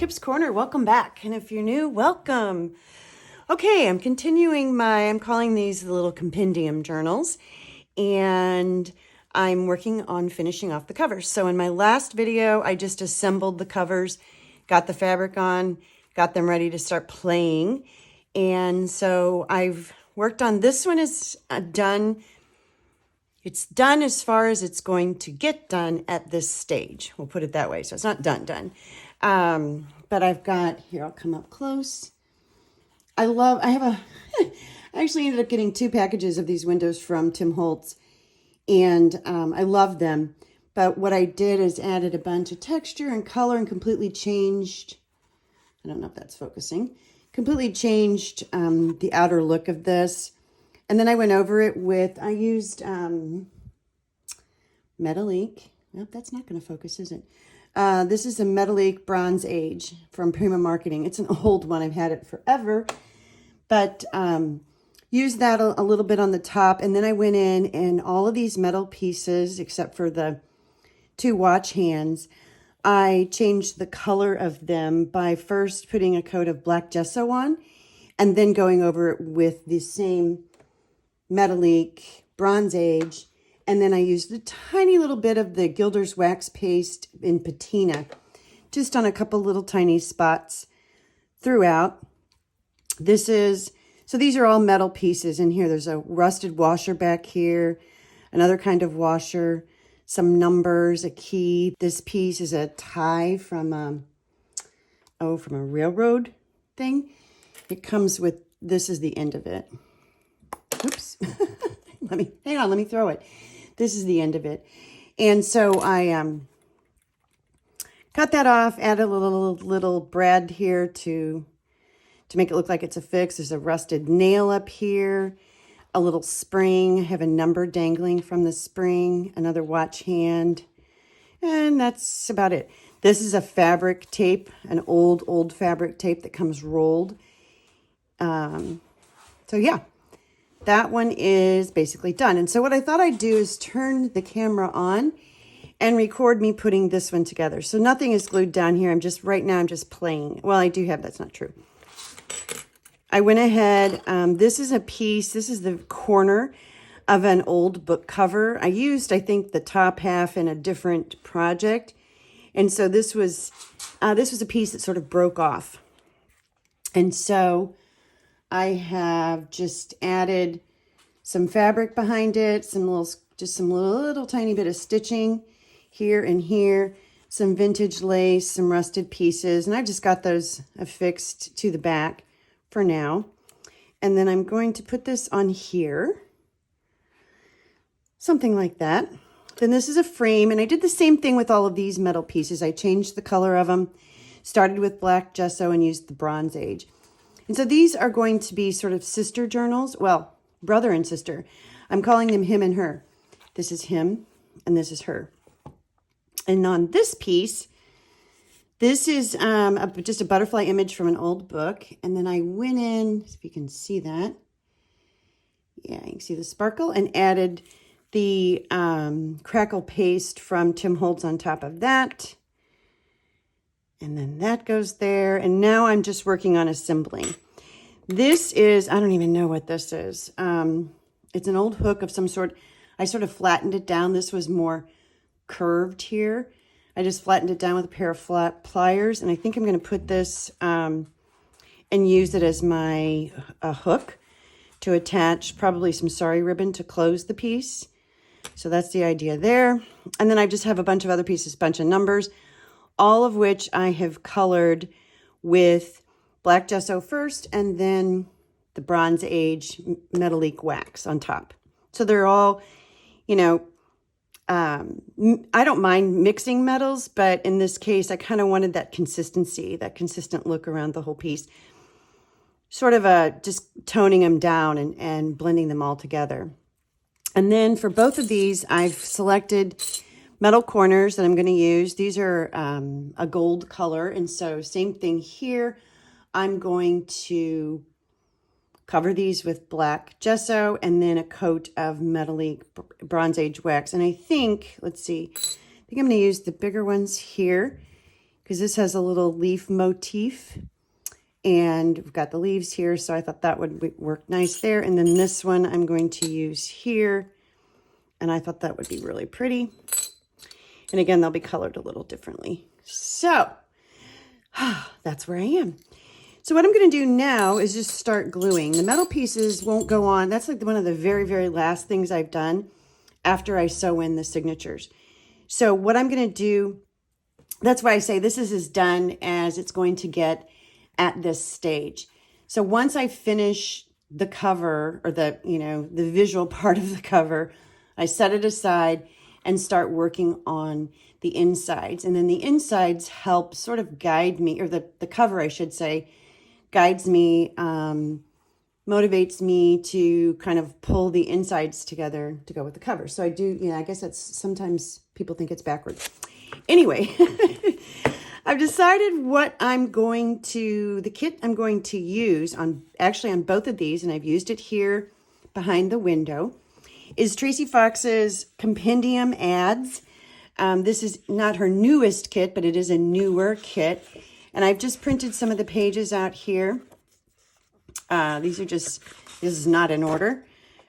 Tips Corner. Welcome back. And if you're new, welcome. Okay, I'm continuing I'm calling these the little Compendium Journals. And I'm working on finishing off the covers. So in my last video, I just assembled the covers, got the fabric on, got them ready to start playing. And so I've worked on this one is done. It's done as far as it's going to get done at this stage. We'll put it that way. So it's not done. But I've got, here, I'll come up close. I actually ended up getting 2 packages of these windows from Tim Holtz, and I love them. But what I did is added a bunch of texture and color and completely changed, I don't know if that's focusing, completely changed the outer look of this. And then I went over it with, I used Metalique. Nope, that's not going to focus, is it? This is a Metalique Bronze Age from Prima Marketing. It's an old one. I've had it forever. But used that a little bit on the top. And then I went in and all of these metal pieces, except for the 2 watch hands, I changed the color of them by first putting a coat of black gesso on and then going over it with the same Metalique Bronze Age. And then I used a tiny little bit of the Gilder's Wax Paste in patina, just on a couple little tiny spots throughout. So these are all metal pieces in here. There's a rusted washer back here, another kind of washer, some numbers, a key. This piece is a tie from a railroad thing. It comes with, this is the end of it. Oops. Let me throw it. This is the end of it. And so I cut that off, add a little brad here to make it look like it's affixed. There's a rusted nail up here, a little spring. I have a number dangling from the spring, another watch hand, and that's about it. This is a fabric tape, an old fabric tape that comes rolled. So yeah. That one is basically done. And so what I thought I'd do is turn the camera on and record me putting this one together. So nothing is glued down here. Right now I'm just playing. Well, I do have, that's not true. I went ahead, this is a piece, this is the corner of an old book cover. I think, the top half in a different project. And so this was a piece that sort of broke off. And so I have just added some fabric behind it, some little tiny bit of stitching here and here, some vintage lace, some rusted pieces, and I've just got those affixed to the back for now. And then I'm going to put this on here, something like that. Then this is a frame, and I did the same thing with all of these metal pieces. I changed the color of them, started with black gesso and used the Bronze Age. And so these are going to be sort of sister journals. Well, brother and sister. I'm calling them him and her. This is him and this is her. And on this piece, this is just a butterfly image from an old book. And then I went in, if you can see that. Yeah, you can see the sparkle, and added the crackle paste from Tim Holtz on top of that. And then that goes there. And now I'm just working on assembling. This is, I don't even know what this is. It's an old hook of some sort. I sort of flattened it down. This was more curved here. I just flattened it down with a pair of flat pliers. And I think I'm going to put this and use it as my hook to attach probably some sari ribbon to close the piece. So that's the idea there. And then I just have a bunch of other pieces, bunch of numbers, all of which I have colored with black gesso first and then the Bronze Age Metalique wax on top. So they're all, I don't mind mixing metals, but in this case, I kind of wanted that consistency, that consistent look around the whole piece. Sort of just toning them down and blending them all together. And then for both of these, I've selected metal corners that I'm going to use. These are a gold color, and so same thing here. I'm going to cover these with black gesso and then a coat of Metalique Bronze Age wax. And I think, let's see, I think I'm going to use the bigger ones here because this has a little leaf motif. And we've got the leaves here, so I thought that would work nice there. And then this one I'm going to use here, and I thought that would be really pretty. And again, they'll be colored a little differently. So that's where I am. So what I'm going to do now is just start gluing. The metal pieces won't go on. That's like one of the very, very last things I've done after I sew in the signatures. So what I'm going to do, that's why I say this is as done as it's going to get at this stage. So once I finish the cover, or the visual part of the cover, I set it aside and start working on the insides. And then the insides help sort of guide me, or the cover, I should say, guides me, motivates me to kind of pull the insides together to go with the cover. So I do, I guess that's, sometimes people think it's backwards. Anyway, I've decided what the kit I'm going to use on both of these, and I've used it here behind the window, is Tracie Fox's Compendium Ads. This is not her newest kit, but it is a newer kit. And I've just printed some of the pages out here. This is not in order,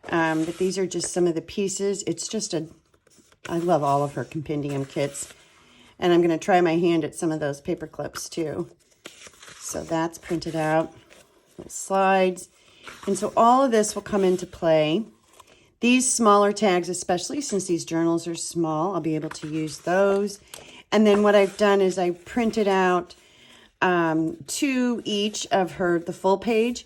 but these are just some of the pieces. It's just I love all of her compendium kits. And I'm going to try my hand at some of those paper clips too. So that's printed out, little slides. And so all of this will come into play. These smaller tags, especially since these journals are small, I'll be able to use those. And then what I've done is I printed out 2 each of the full page.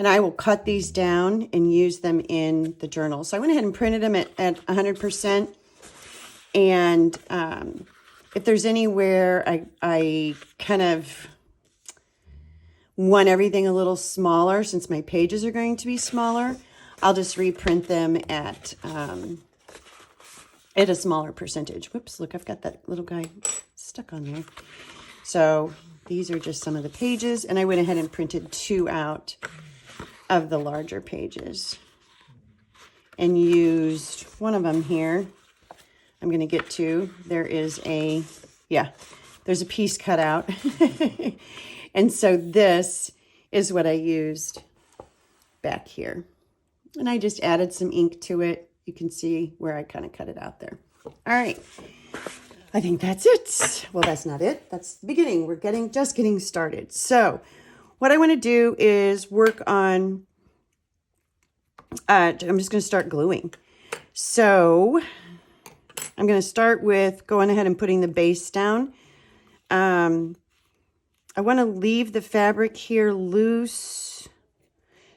And I will cut these down and use them in the journal. So I went ahead and printed them at 100%. And if there's anywhere I kind of want everything a little smaller, since my pages are going to be smaller, I'll just reprint them at a smaller percentage. Whoops, look, I've got that little guy stuck on there. So these are just some of the pages, and I went ahead and printed 2 out of the larger pages and used one of them here. I'm going to get to, there's a piece cut out. And so this is what I used back here. And I just added some ink to it. You can see where I kind of cut it out there. All right. I think that's it. Well, that's not it. That's the beginning. We're just getting started. So what I want to do is work on, I'm just going to start gluing. So I'm going to start with going ahead and putting the base down. I want to leave the fabric here loose.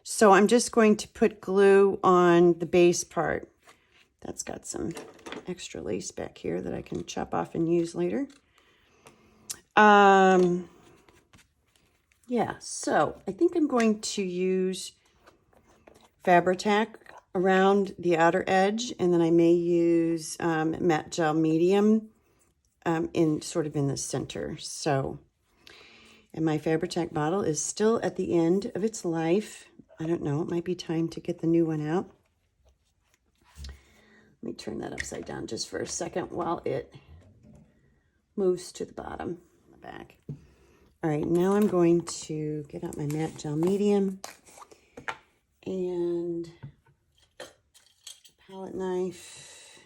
So I'm just going to put glue on the base part. That's got some extra lace back here that I can chop off and use later. Yeah, so I think I'm going to use Fabri-Tac around the outer edge, and then I may use matte gel medium in the center. So, and my Fabri-Tac bottle is still at the end of its life. I don't know, it might be time to get the new one out. Let me turn that upside down just for a second while it moves to the bottom, the back. All right, now I'm going to get out my matte gel medium and palette knife,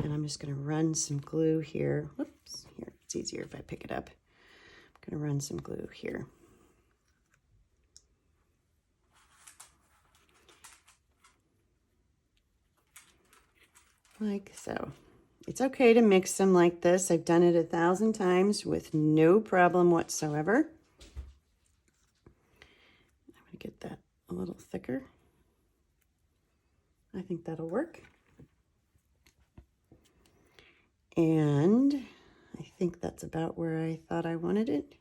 and I'm just going to run some glue here. Whoops, here, it's easier if I pick it up. I'm going to run some glue here. Like so. It's okay to mix them like this. I've done it 1,000 times with no problem whatsoever. I'm going to get that a little thicker. I think that'll work. And I think that's about where I thought I wanted it.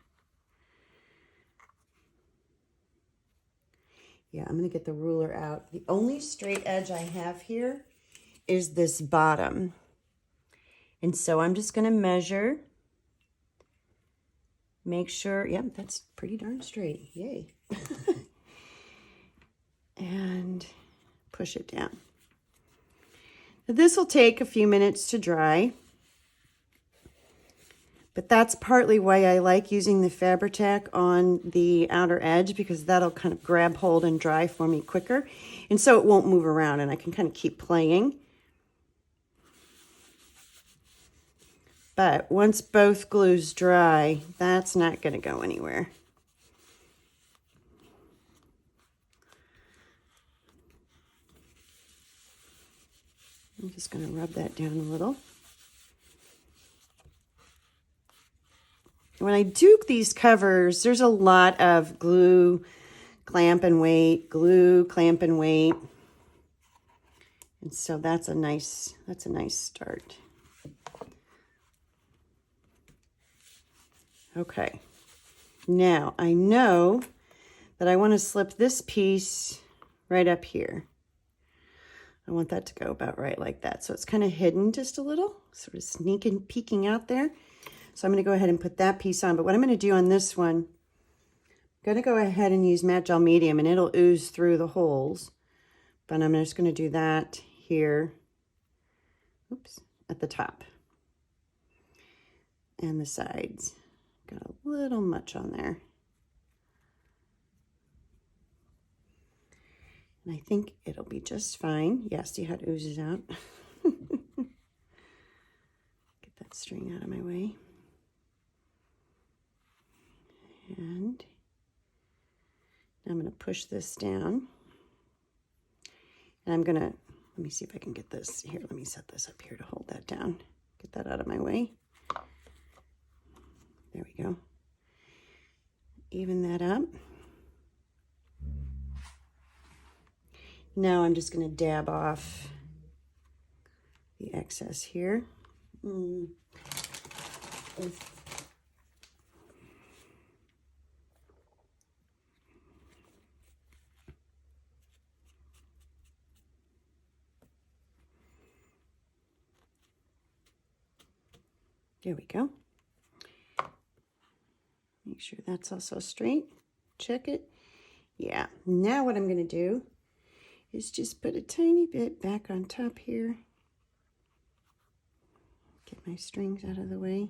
Yeah, I'm going to get the ruler out. The only straight edge I have here is this bottom. And so I'm just going to measure, make sure, yep, that's pretty darn straight. Yay. And push it down. Now, this will take a few minutes to dry. But that's partly why I like using the Fabri-Tac on the outer edge, because that'll kind of grab hold and dry for me quicker. And so it won't move around and I can kind of keep playing. But once both glues dry, that's not going to go anywhere. I'm just going to rub that down a little. When I do these covers, there's a lot of glue, clamp and wait, glue, clamp and wait. And so that's a nice start. Okay. Now I know that I want to slip this piece right up here. I want that to go about right like that. So it's kind of hidden just a little, sort of sneaking, peeking out there. So I'm going to go ahead and put that piece on. But what I'm going to do on this one, I'm going to go ahead and use matte gel medium, and it'll ooze through the holes. But I'm just going to do that here, oops, at the top and the sides. Got a little much on there. And I think it'll be just fine. Yeah, see how it oozes out? Get that string out of my way. And I'm going to push this down. And I'm going to, let me see if I can get this here. Let me set this up here to hold that down. Get that out of my way. There we go. Even that up. Now I'm just going to dab off the excess here. There we go. Make sure that's also straight. Check it. Yeah. Now what I'm going to do is just put a tiny bit back on top here. Get my strings out of the way.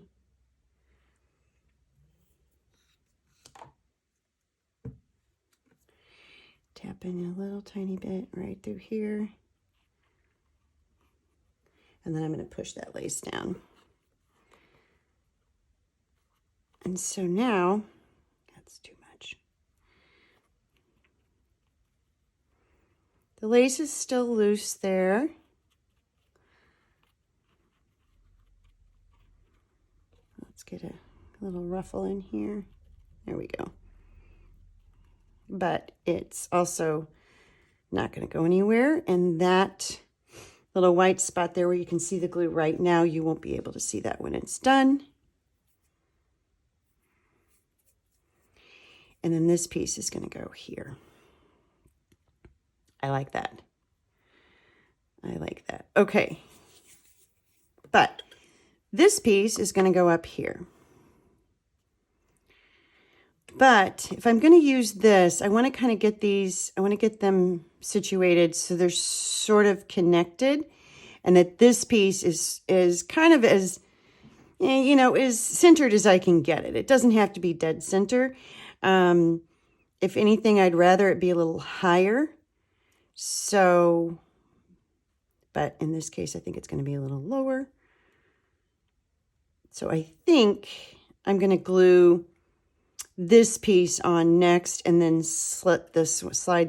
Tap in a little tiny bit right through here. And then I'm going to push that lace down. And so now, that's too much. The lace is still loose there. Let's get a little ruffle in here. There we go. But it's also not going to go anywhere. And that little white spot there where you can see the glue right now, you won't be able to see that when it's done. And then this piece is going to go here. I like that. I like that. Okay. But this piece is going to go up here. But if I'm going to use this, I want to kind of get these, I want to get them situated so they're sort of connected, and that this piece is kind of as, you know, as centered as I can get it. It doesn't have to be dead center. If anything, I'd rather it be a little higher. So, but in this case, I think it's going to be a little lower. So I think I'm going to glue this piece on next, and then slide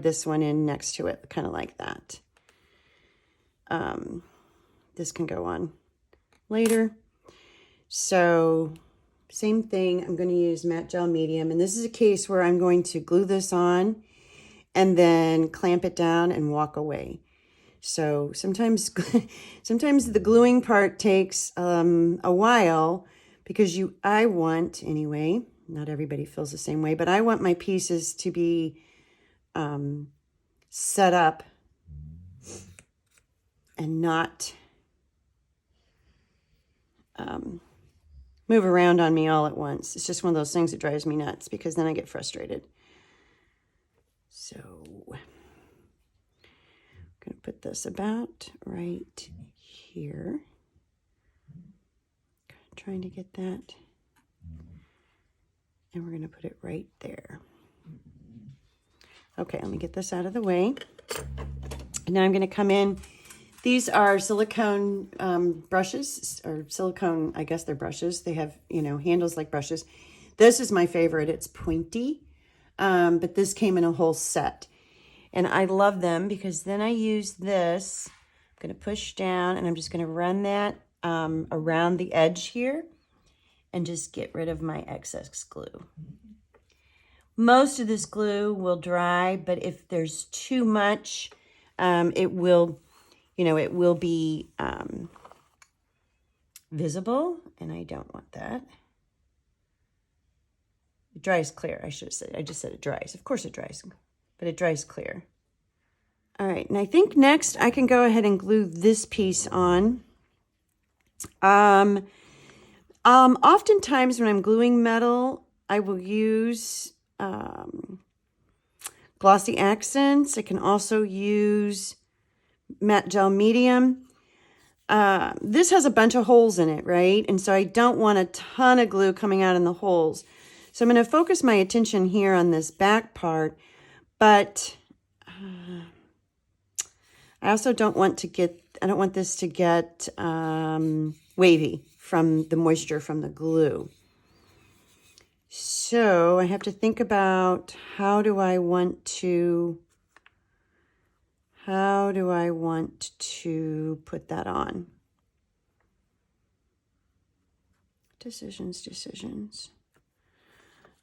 this one in next to it, kind of like that. This can go on later. So same thing, I'm going to use matte gel medium, and this is a case where I'm going to glue this on and then clamp it down and walk away. So sometimes the gluing part takes a while, because I want, anyway, not everybody feels the same way, but I want my pieces to be set up and not move around on me all at once. It's just one of those things that drives me nuts, because then I get frustrated. So I'm going to put this about right here. Trying to get that And we're going to put it right there. Okay, let me get this out of the way. And now I'm going to come in. These are silicone brushes, or silicone, I guess they're brushes. They have, you know, handles like brushes. This is my favorite. It's pointy, but this came in a whole set. And I love them because then I use this. I'm going to push down, and I'm just going to run that around the edge here and just get rid of my excess glue. Most of this glue will dry, but if there's too much, it will, you know, it will be visible, and I don't want that. It dries clear, I should have said. I just said it dries. Of course it dries, but it dries clear. All right, and I think next I can go ahead and glue this piece on. Oftentimes when I'm gluing metal, I will use glossy accents. I can also use matte gel medium. This has a bunch of holes in it, right? And so I don't want a ton of glue coming out in the holes. So I'm going to focus my attention here on this back part, but I also don't want to get, I don't want this to get wavy from the moisture from the glue. So I have to think about how do I want to put that on? Decisions.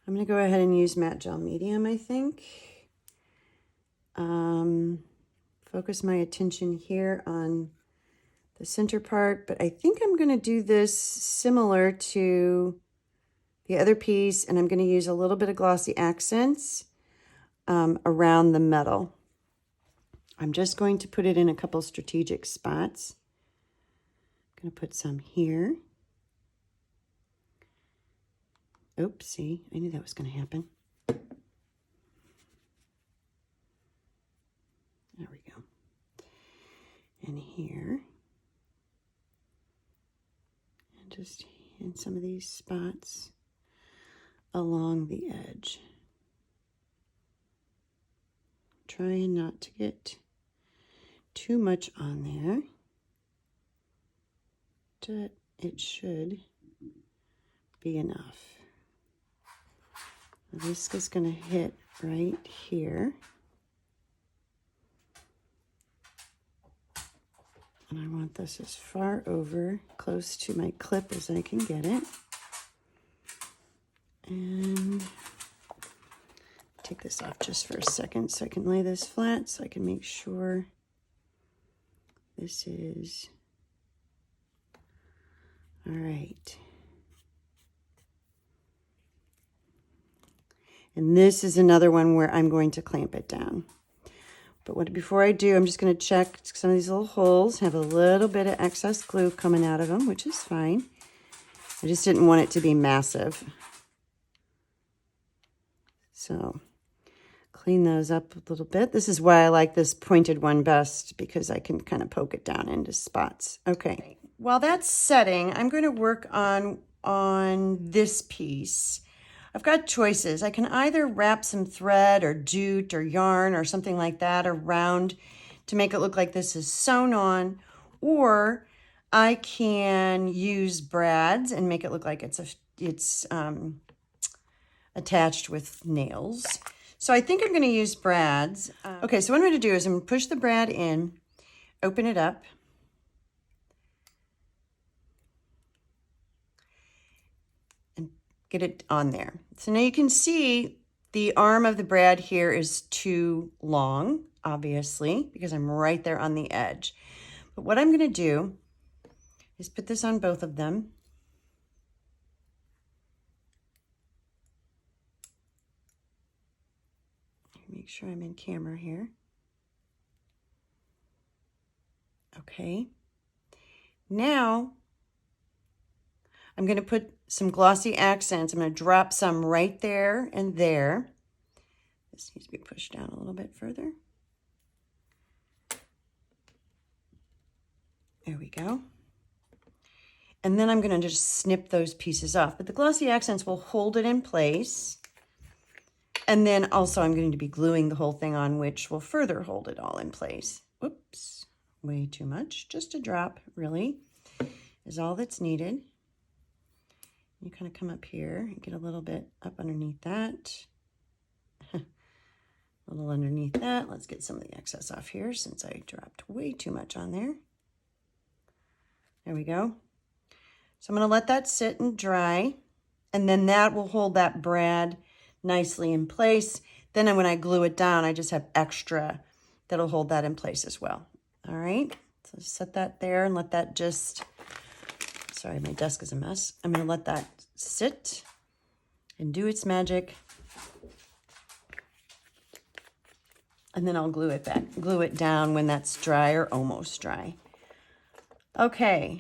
I'm going to go ahead and use matte gel medium, I think. Focus my attention here on the center part, but I think I'm going to do this similar to the other piece, and I'm going to use a little bit of glossy accents around the metal. I'm just going to put it in a couple strategic spots. I'm going to put some here. Oops, see, I knew that was going to happen. There we go. And here. And just in some of these spots along the edge. Trying not to get too much on there. But it should be enough. This is going to hit right here. And I want this as far over, close to my clip as I can get it. And take this off just for a second so I can lay this flat so I can make sure this is all right. And this is another one where I'm going to clamp it down. But before I do, I'm just going to check some of these little holes. Have a little bit of excess glue coming out of them, which is fine. I just didn't want it to be massive. So clean those up a little bit. This is why I like this pointed one best, because I can kind of poke it down into spots. Okay. While that's setting, I'm going to work on this piece. I've got choices. I can either wrap some thread or jute or yarn or something like that around to make it look like this is sewn on, or I can use brads and make it look like it's attached with nails. So I think I'm going to use brads. Okay, so what I'm going to do is I'm going to push the brad in, open it up, get it on there. So now you can see the arm of the brad here is too long, obviously, because I'm right there on the edge. But what I'm going to do is put this on both of them. Make sure I'm in camera here. Okay. Now I'm going to put some glossy accents. I'm going to drop some right there and there. This needs to be pushed down a little bit further. There we go. And then I'm going to just snip those pieces off. But the glossy accents will hold it in place. And then also I'm going to be gluing the whole thing on, which will further hold it all in place. Whoops, way too much. Just a drop, really, is all that's needed. You kind of come up here and get a little bit up underneath that. A little underneath that. Let's get some of the excess off here since I dropped way too much on there. There we go. So I'm going to let that sit and dry, and then that will hold that brad nicely in place. Then when I glue it down, I just have extra that'll hold that in place as well. All right, so set that there and let that just, sorry, my desk is a mess. I'm going to let that sit and do its magic. And then I'll glue it down when that's dry or almost dry. Okay.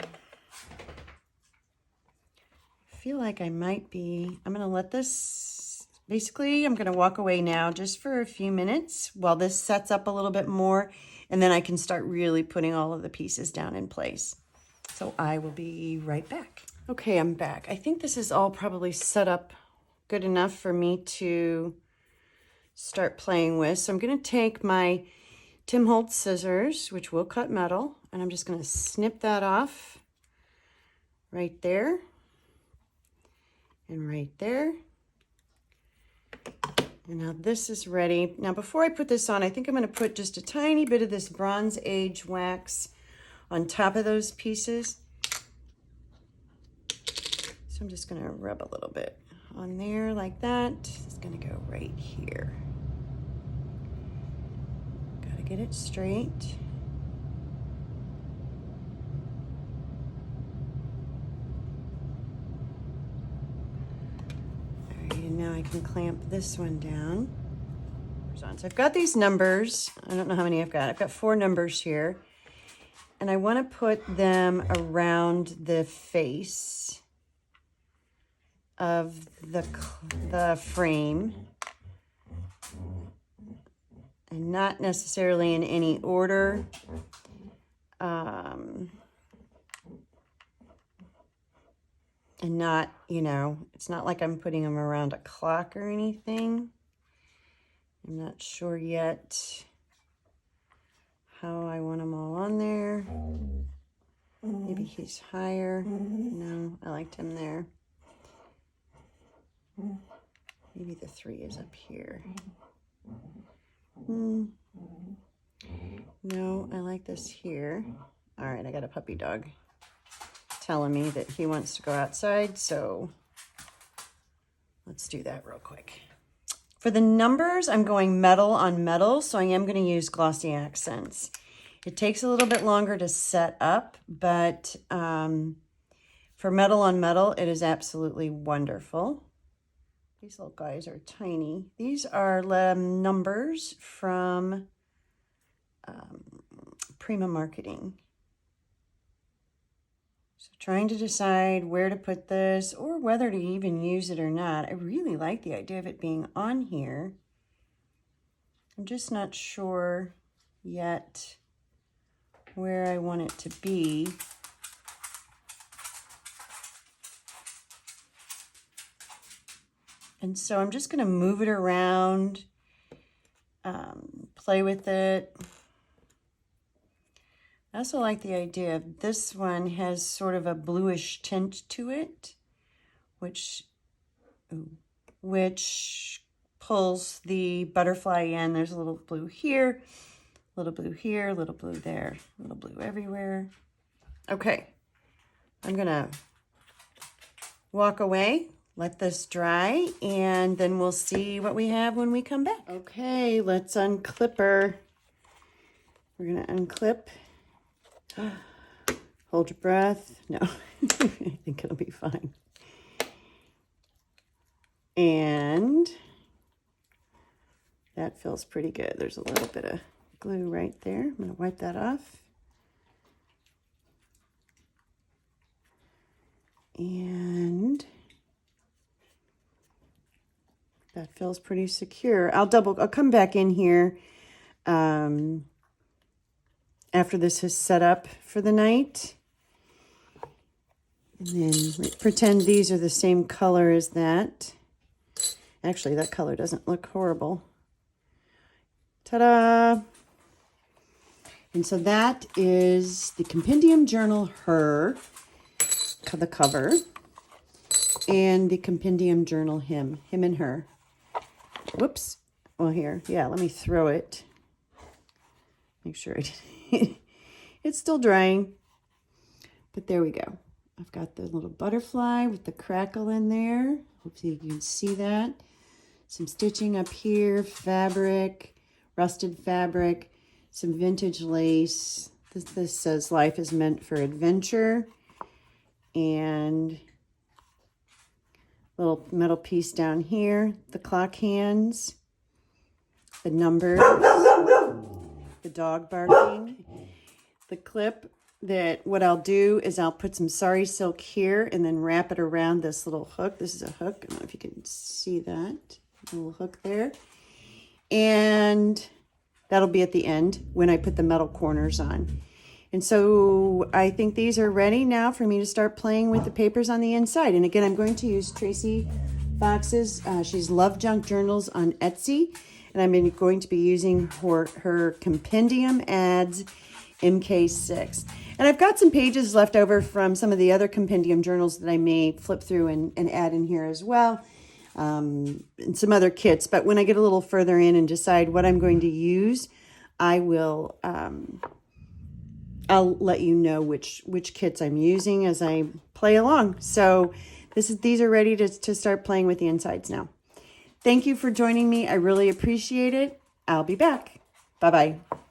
I feel like I might be, I'm going to let this, basically I'm going to walk away now just for a few minutes while this sets up a little bit more, and then I can start really putting all of the pieces down in place. So I will be right back. Okay, I'm back. I think this is all probably set up good enough for me to start playing with. So I'm going to take my Tim Holtz scissors, which will cut metal, and I'm just going to snip that off right there and right there. And now this is ready. Now before I put this on, I think I'm going to put just a tiny bit of this Bronze Age wax on top of those pieces. So I'm just going to rub a little bit on there like that. It's going to go right here. Got to get it straight. All right, and now I can clamp this one down. So I've got these numbers. I don't know how many I've got. I've got 4 numbers here. And I want to put them around the face of the frame, and not necessarily in any order. And not, you know, it's not like I'm putting them around a clock or anything. I'm not sure yet how I want them all on there. Maybe he's higher. No, I liked him there. Maybe the 3 is up here. No, I like this here. All right, I got a puppy dog telling me that he wants to go outside, so let's do that real quick. For the numbers, I'm going metal on metal, so I am going to use glossy accents. It takes a little bit longer to set up, but for metal on metal, it is absolutely wonderful. These little guys are tiny. These are numbers from Prima Marketing. So trying to decide where to put this or whether to even use it or not. I really like the idea of it being on here. I'm just not sure yet where I want it to be. And so I'm just going to move it around, play with it. I also like the idea of this one has sort of a bluish tint to it, which pulls the butterfly in. There's a little blue here, a little blue here, a little blue there, a little blue everywhere. Okay, I'm gonna walk away, let this dry, and then we'll see what we have when we come back. Okay, let's unclip her. We're gonna unclip. Hold your breath. No, I think it'll be fine. And that feels pretty good. There's a little bit of glue right there. I'm going to wipe that off. And that feels pretty secure. I'll come back in here after this is set up for the night And then pretend these are the same color as that. Actually, that color doesn't look horrible. Ta-da! And so that is the Compendium Journal Her, the cover, and the Compendium Journal Him and Her. Whoops. Well, here. Yeah, let me throw it. Make sure it's still drying. But there we go. I've got the little butterfly with the crackle in there. Hopefully you can see that. Some stitching up here, fabric, rusted fabric, some vintage lace. This says life is meant for adventure. And little metal piece down here, the clock hands, the numbers, the dog barking, the clip. That what I'll do is I'll put some sari silk here and then wrap it around this little hook. This is a hook. I don't know if you can see that. A little hook there. And that'll be at the end when I put the metal corners on. And so I think these are ready now for me to start playing with the papers on the inside. And again, I'm going to use Tracie Fox's. She's Love Junk Journals on Etsy. And I'm going to be using her Compendium Ads MK6. And I've got some pages left over from some of the other Compendium journals that I may flip through and add in here as well. And some other kits. But when I get a little further in and decide what I'm going to use, I will, I'll let you know which kits I'm using as I play along. So these are ready to start playing with the insides now. Thank you for joining me. I really appreciate it. I'll be back. Bye-bye.